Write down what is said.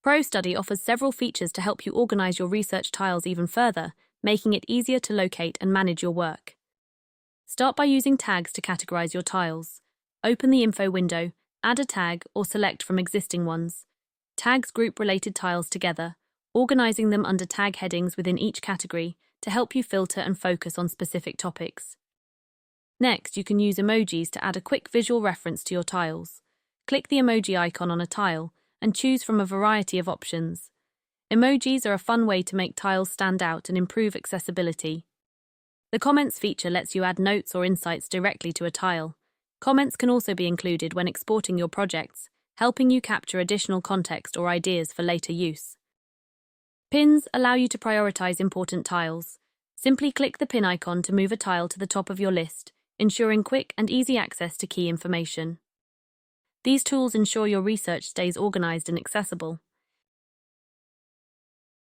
ProStudy offers several features to help you organize your research tiles even further, making it easier to locate and manage your work. Start by using tags to categorize your tiles. Open the info window, add a tag, or select from existing ones. Tags group related tiles together, organizing them under tag headings within each category to help you filter and focus on specific topics. Next, you can use emojis to add a quick visual reference to your tiles. Click the emoji icon on a tile and choose from a variety of options. Emojis are a fun way to make tiles stand out and improve accessibility. The comments feature lets you add notes or insights directly to a tile. Comments can also be included when exporting your projects, helping you capture additional context or ideas for later use. Pins allow you to prioritize important tiles. Simply click the pin icon to move a tile to the top of your list, ensuring quick and easy access to key information. These tools ensure your research stays organized and accessible.